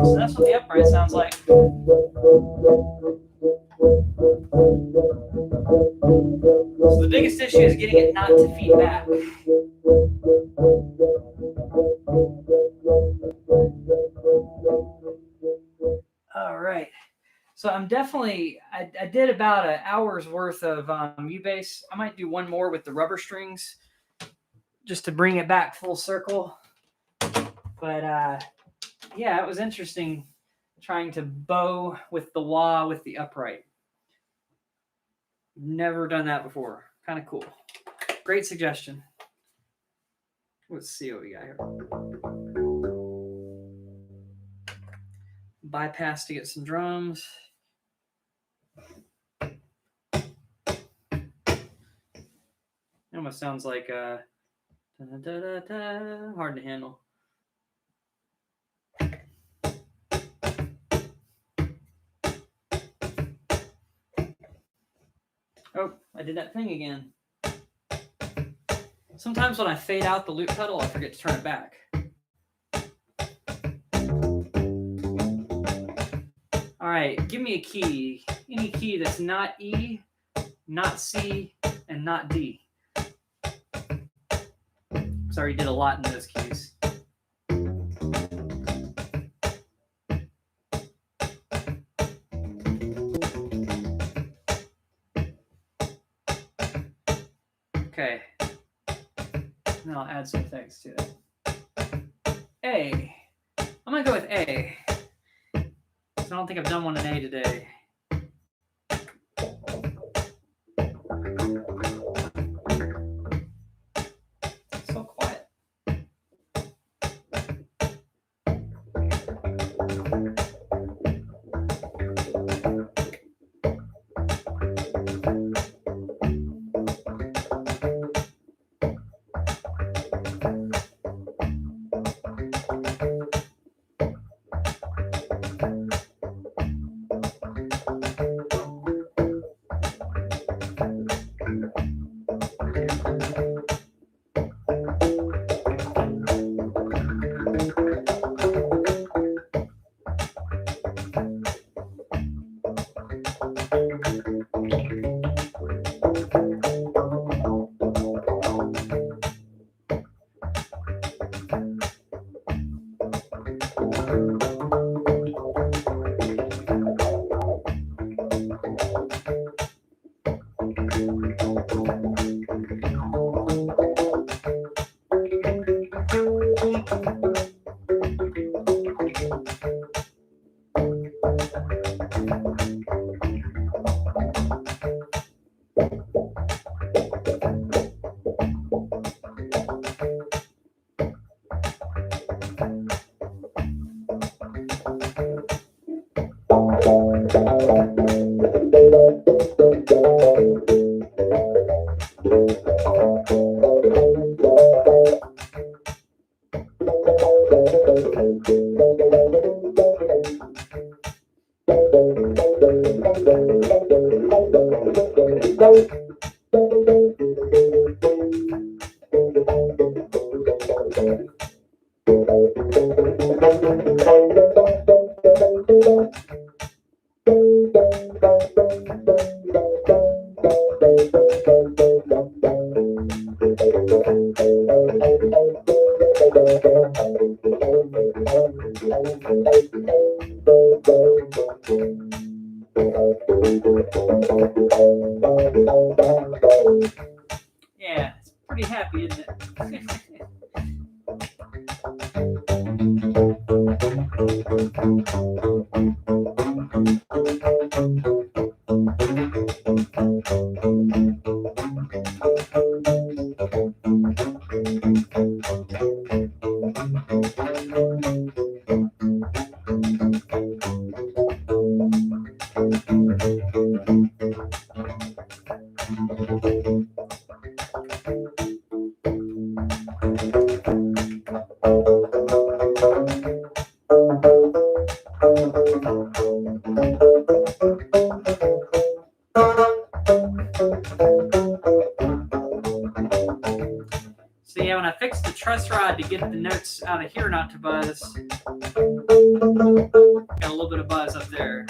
So that's what the upright sounds like. So the biggest issue is getting it not to feed back. All right. So I'm definitely, I did about an hour's worth of U-bass. I might do one more with the rubber strings just to bring it back full circle. But yeah, it was interesting trying to bow with the wah with the upright. Never done that before. Kind of cool. Great suggestion. Let's see what we got here. Bypass to get some drums. It almost sounds like hard to handle. Oh, I did that thing again. Sometimes when I fade out the loop pedal, I forget to turn it back. All right, give me a key. Any key that's not E, not C, and not D. Sorry, you did a lot in those keys. Okay. Now I'll add some effects to it. A. I'm gonna go with A. So I don't think I've done one in A today. So quiet. Yeah, it's pretty happy, isn't it? So yeah, when I fixed the truss rod to get the notes out of here not to buzz, got a little bit of buzz up there.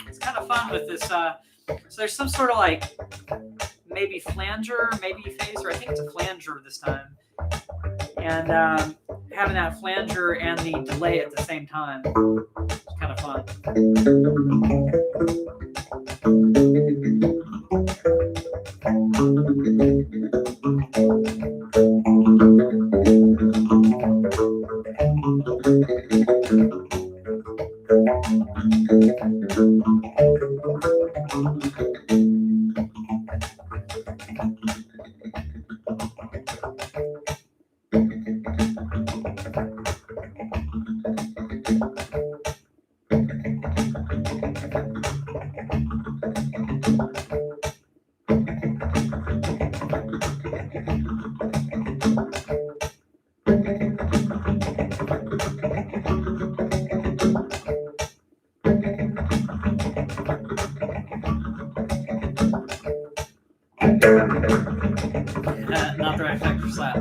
It's kind of fun with this. So there's some sort of like maybe flanger, maybe phaser. I think it's a flanger this time. And having that flanger and the delay at the same time is kind of fun. Not the right effect for slap.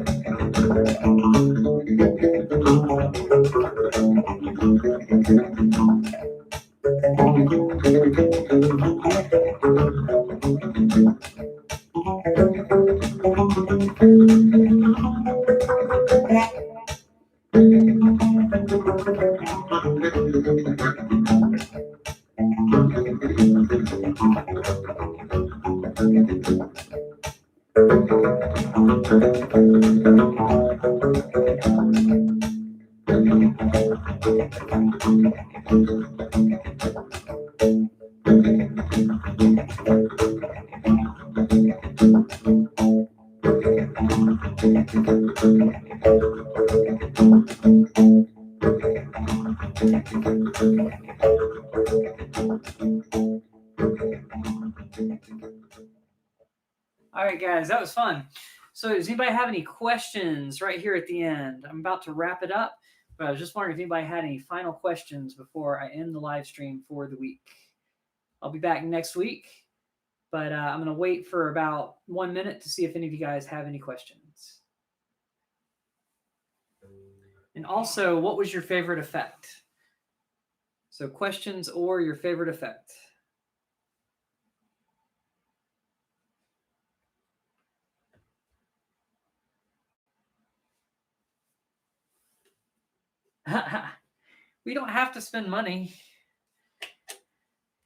All right, guys, that was fun. So does anybody have any questions right here at the end? I'm about to wrap it up, but I was just wondering if anybody had any final questions before I end the live stream for the week. I'll be back next week, but I'm going to wait for about 1 minute to see if any of you guys have any questions. And also, what was your favorite effect? So questions or your favorite effect. We don't have to spend money.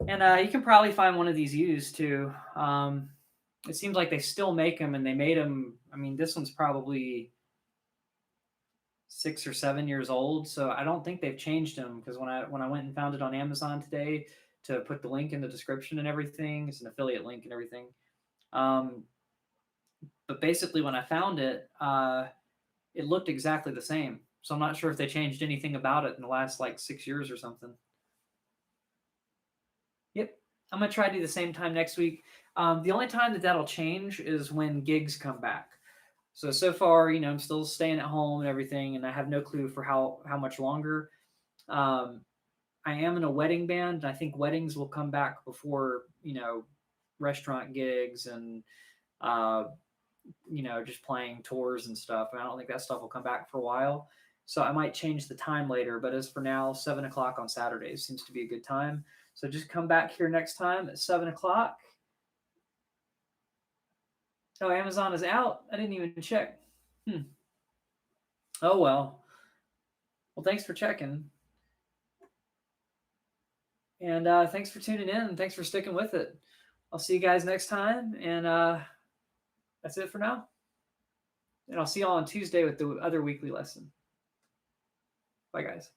And you can probably find one of these used too. It seems like they still make them, and they made them. I mean, this one's probably 6 or 7 years old, so I don't think they've changed them, because when I went and found it on Amazon today to put the link in the description and everything, it's an affiliate link and everything. But basically, when I found it, it looked exactly the same. So I'm not sure if they changed anything about it in the last like 6 years or something. Yep, I'm gonna try to do the same time next week. The only time that'll change is when gigs come back. So far, I'm still staying at home and everything, and I have no clue for how much longer. I am in a wedding band, and I think weddings will come back before restaurant gigs and just playing tours and stuff. And I don't think that stuff will come back for a while. So I might change the time later, but as for now, 7 o'clock on Saturdays seems to be a good time. So just come back here next time at 7 o'clock. Oh, Amazon is out? I didn't even check. Oh, well. Well, thanks for checking. And thanks for tuning in. Thanks for sticking with it. I'll see you guys next time. And that's it for now. And I'll see y'all on Tuesday with the other weekly lesson. Bye, guys.